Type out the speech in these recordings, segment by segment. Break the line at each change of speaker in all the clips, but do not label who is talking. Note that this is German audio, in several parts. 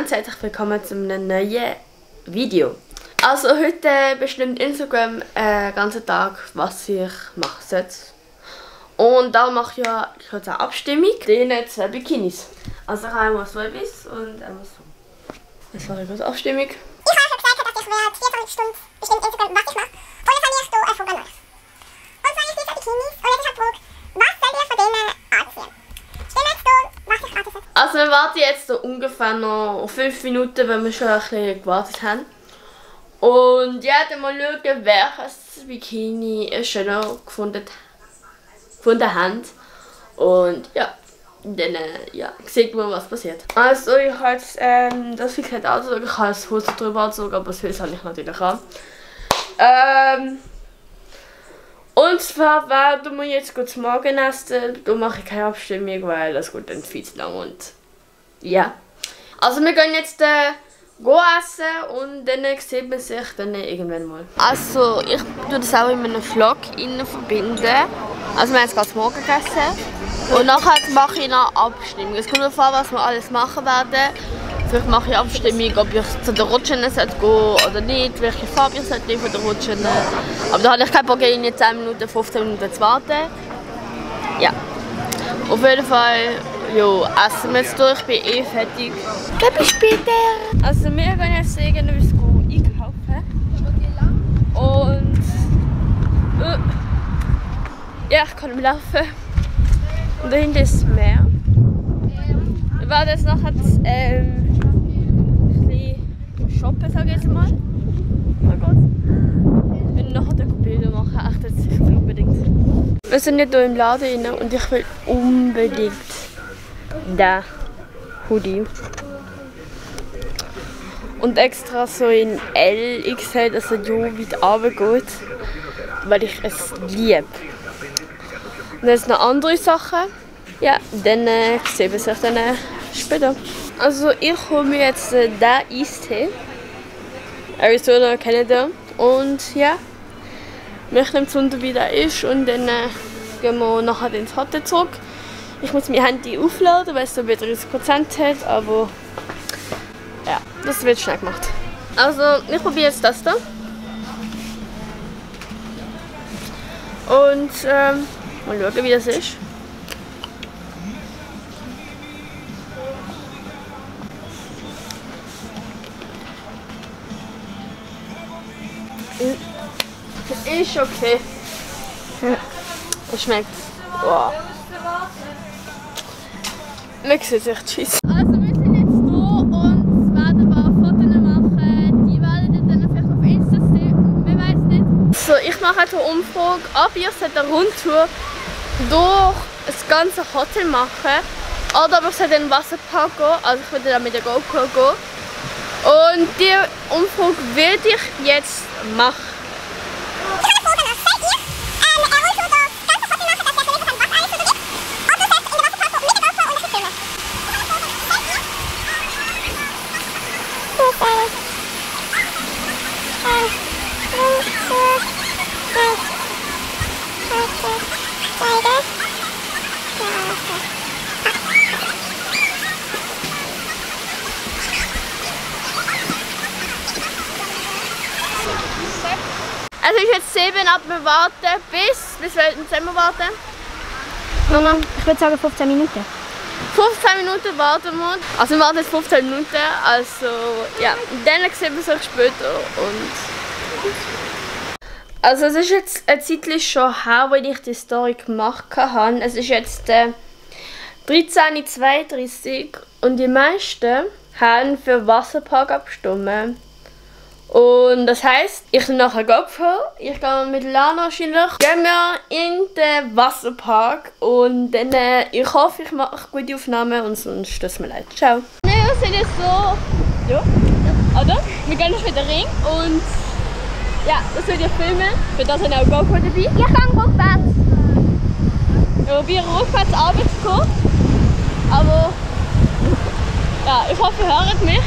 ganz herzlich willkommen zu einem neuen Video. Also heute bestimmt Instagram den ganzen Tag, was ich machen soll. Und da mache ich ja kurz eine Abstimmung. Die zwei Bikinis. Also ich habe einmal so etwas und einmal so. Das war eine kurze Abstimmung.
Ich habe schon gesagt, dass ich 24 Stunden bestimmt Instagram, was ich mache. Und jetzt habe ich hier eine Frage an euch. Und zwar ist diese Bikinis und jetzt ist halt die Frage, was soll ich von denen anziehen? Stimmt jetzt da, was ich anziehen?
Also wir warten jetzt so ungefähr noch 5 Minuten, weil wir schon ein bisschen gewartet haben. Und ja, dann mal schauen, welches Bikini ihr schöner gefunden habt. Und ja, dann ja, sieht man, was passiert. Also ich habe jetzt das Fixet angezogen, ich habe das Hose drüber angezogen, aber das Hose habe ich natürlich an. Und zwar werden wir jetzt kurz Morgen essen. Da mache ich keine Abstimmung, weil das geht dann viel zu lang und ja. Also wir gehen jetzt essen und dann sieht man sich dann irgendwann mal. Also ich tue das auch in meinem Vlog verbinden. Also wir haben jetzt gerade Morgen gegessen und nachher mache ich noch Abstimmung. Es kommt darauf an, was wir alles machen werden. Vielleicht mache ich Abstimmung, ob ich zu den Rutschen gehen oder nicht, welche Farbe ich von den Rutschen. Aber da habe ich kein Problem, in 10 Minuten, 15 Minuten zu warten. Ja. Auf jeden Fall, jo, essen wir jetzt durch, ich bin eh fertig. Bis später! Also wir gehen jetzt irgendwas einkaufen. Und ja, ich kann nicht mehr laufen. Und dahinter ist das Meer. Wir werden jetzt nachher ein bisschen shoppen, sage ich jetzt mal. Oh Gott. Wenn ich nachher Bilder machen, echt jetzt ich will unbedingt. Wir sind nicht hier im Laden rein und ich will unbedingt den Hoodie. Und extra so in L, XL, dass er so weit runtergeht, weil ich es liebe. Und dann sind noch andere Sachen. Ja, dann sehen wir sich dann später. Also ich hole mir jetzt den Eistee. Arizona, Canada. Und ja, ich nehme es unter, wie der ist. Und dann gehen wir nachher ins Hotel zurück. Ich muss mein Handy aufladen, weil es so wieder 30% hat. Aber ja, das wird schnell gemacht. Also ich probiere jetzt das da. Und mal schauen, wie das ist. Ist okay. Es schmeckt. Wow. Man sieht echt scheiße. Also wir sind jetzt hier und werden ein paar Fotos machen. Die werdet ihr dann vielleicht auf Insta sehen. Wir weiß nicht. So, ich mache jetzt eine Umfrage, ob ihr eine Rundtour durch das ganze Hotel machen oder ob ich in den Wasserpark gehen. Also ich würde dann mit der GoPro gehen. Und die Umfrage werde ich jetzt machen. Es ist jetzt 7 ab, wir warten bis welchen Zeit wir warten?
Ich würde sagen 15 Minuten.
15 Minuten warten wir. Also wir warten jetzt 15 Minuten, also ja, dann sehen wir uns später und... Also es ist jetzt eine Zeit schon her, als ich die Story gemacht habe. Es ist jetzt 13:32 Uhr und die meisten haben für Wasserpark abgestimmt. Und das heisst, ich nehme nachher GoPro, ich gehe mit Lana wahrscheinlich, gehen wir in den Wasserpark und dann, ich hoffe, ich mache gute Aufnahmen und sonst tut es mir leid. Ciao. Wir sind jetzt so, ja, oder? Wir gehen jetzt wieder rein und ja, das will ich filmen, für das habe ich auch GoPro dabei.
Ich kann rückwärts.
Wir probieren rückwärts runterzukommen, aber ja, ich hoffe, ihr hört mich.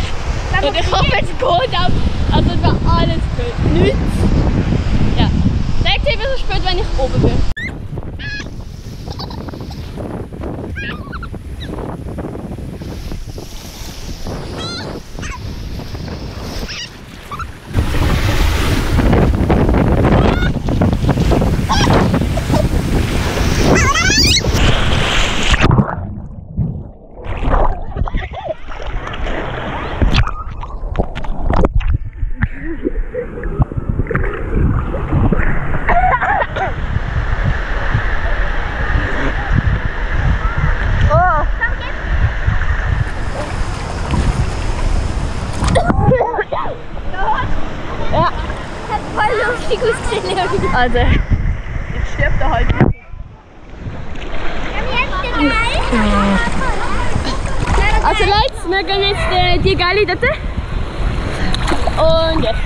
Und ich hoffe, es geht auch. Also es war alles gut. Nichts. Ja. Sagt ihr, so spät, wenn ich oben bin. Also, ich sterbe da halt. Also Leute, wir gehen jetzt die Gali dort. Und jetzt.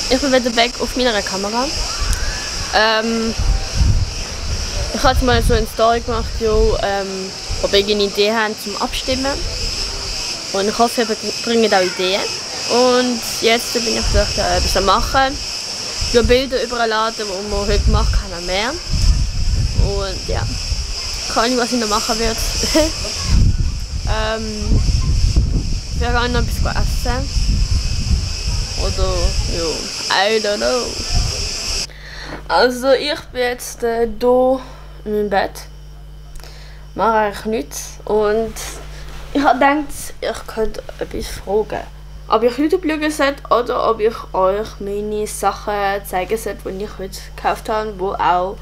Ich bin wieder weg auf meiner Kamera. Ich habe jetzt mal so eine Story gemacht, ob ihr eine Idee habt zum Abstimmen. Und ich hoffe, ihr bringt auch Ideen. Und jetzt bin ich vielleicht etwas am machen. Ich habe Bilder überall laden, die wir heute gemacht haben, noch mehr. Und ja, keine Ahnung, was ich noch machen werde. Wir gehen noch etwas essen. Oder, ja, I don't know. Also ich bin jetzt hier in meinem Bett. Mache eigentlich nichts. Und ich habe gedacht, ich könnte etwas fragen. Ob ich YouTube schauen sollte oder ob ich euch meine Sachen zeigen sollte, die ich heute gekauft habe, wo auch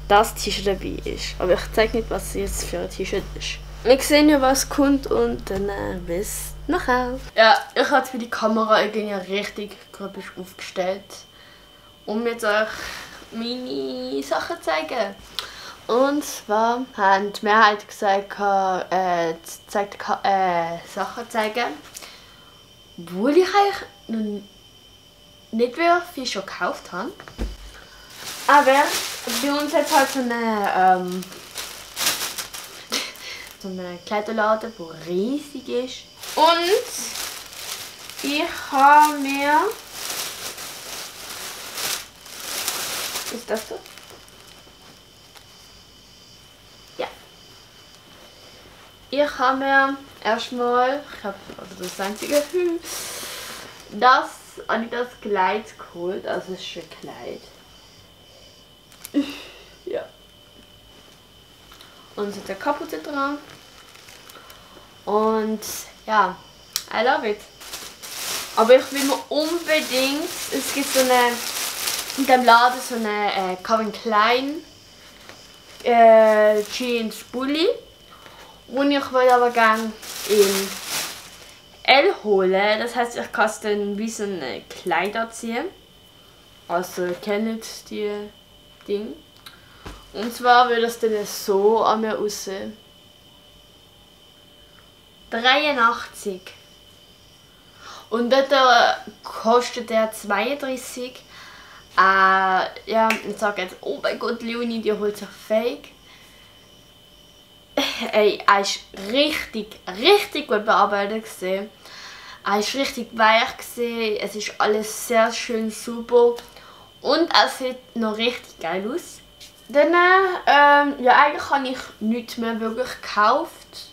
das T-Shirt dabei ist. Aber ich zeige nicht, was jetzt für ein T-Shirt ist. Wir sehen ja, was kommt und dann bis nachher. Ja, ich habe für die Kamera irgendwie richtig grübig aufgestellt, um jetzt euch meine Sachen zu zeigen. Und zwar haben die Mehrheit gesagt, Sachen zeigen, obwohl ich eigentlich noch nicht wirklich viel schon gekauft habe. Aber bei uns hat es halt so eine Kleiderladen, die riesig ist. Und ich habe mir... Ist das so? Ja. Ich habe mir erstmal, das einzige, das Kleid geholt. Also es ist ein Kleid. Ja. Und es hat eine Kapuze dran. Und ja, I love it. Aber ich will mir unbedingt, es gibt so eine, in dem Laden so eine Calvin Klein Jeans Bulli. Und ich will aber gerne in L holen. Das heißt, ich kann es dann wie so ein Kleid anziehen. Also ihr kennt die Ding. Und zwar würde es dann so an mir aussehen. 83. Und dort kostet der 32. Ja, ich sage jetzt, oh mein Gott, Leonie, die holt sich Fake. Ey, er ist richtig gut bearbeitet gesehen. Er ist richtig weich gesehen. Es ist alles sehr schön super. Und er sieht noch richtig geil aus. Dann, ja, eigentlich habe ich nichts mehr wirklich gekauft.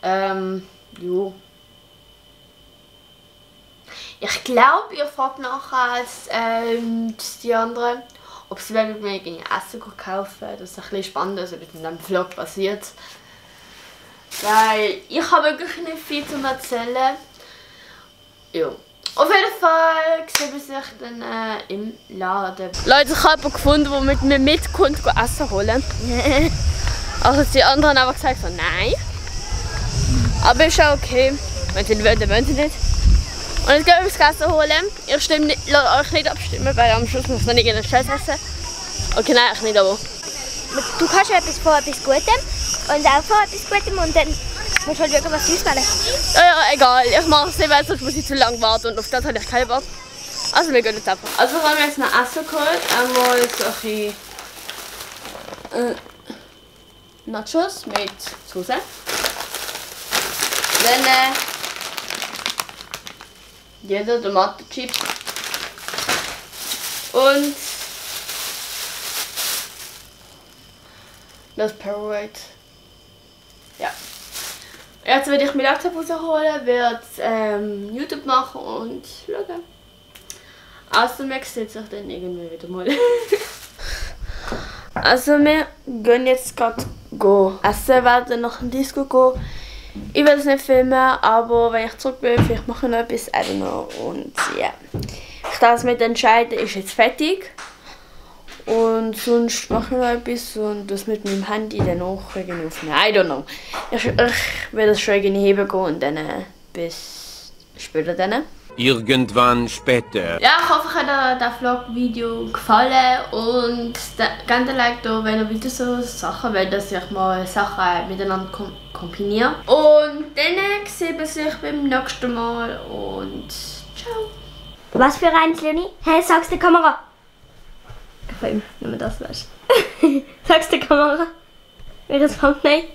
Ja. Ich glaube, ihr fragt nachher als die anderen, ob sie mit mir Essen kaufen. Das ist ein bisschen spannend, was in diesem Vlog passiert. Weil ich habe wirklich nicht viel zu erzählen. Ja. Auf jeden Fall sehen wir sich dann im Laden. Leute, ich habe jemanden gefunden, der mit mir mitkommt, Essen holen. Also die anderen haben aber gesagt, so, nein. Aber ist auch okay. Wenn sie nicht wollen, dann wollen sie nicht. Und jetzt gehen wir das Essen holen. Ihr stimmt nicht, lasst euch nicht abstimmen, weil am Schluss muss man nicht einen Scheiß essen. Okay, nein, ich nicht, aber...
Du kannst ja etwas von etwas Gutem und auch von etwas Gutem und dann musst du halt schauen, was sie auswählen.
Ja, egal. Ich mache es nicht, weil sonst muss ich zu lange warten und auf das habe ich keinen Bock. Also wir gehen jetzt einfach. Also wir haben jetzt noch Essen geholt. Einmal so ein bisschen Nachos mit Soße. Dann jeder Tomatenchips. Und das Parade. Ja. Jetzt werde ich meinen Laptop rausholen, werde YouTube machen und schauen. Also wir sehen sich dann irgendwie wieder mal. Also wir gehen jetzt gerade essen, werden nach dem Disco gehen. Ich werde es nicht filmen, aber wenn ich zurück bin, vielleicht mache ich noch etwas, I don't know. Und ja, ich darf mit entscheiden, ist jetzt fertig. Und sonst mache ich noch etwas und das mit meinem Handy dann auch irgendwie aufnehmen. I don't know. Ich werde das schon irgendwie heben gehen und dann bis später dann.
Irgendwann später.
Ja, ich hoffe, euch hat das Vlog-Video gefallen und gebt ein Like da, wenn ihr wieder so Sachen wollt, dass ich mal Sachen miteinander kombiniere. Und dann sehen wir sich beim nächsten Mal und ciao.
Was für eins, Leonie? Hey, sag's der Kamera.
Ich will wenn man das weiß.
Sag's der Kamera. Welches Thumbnail?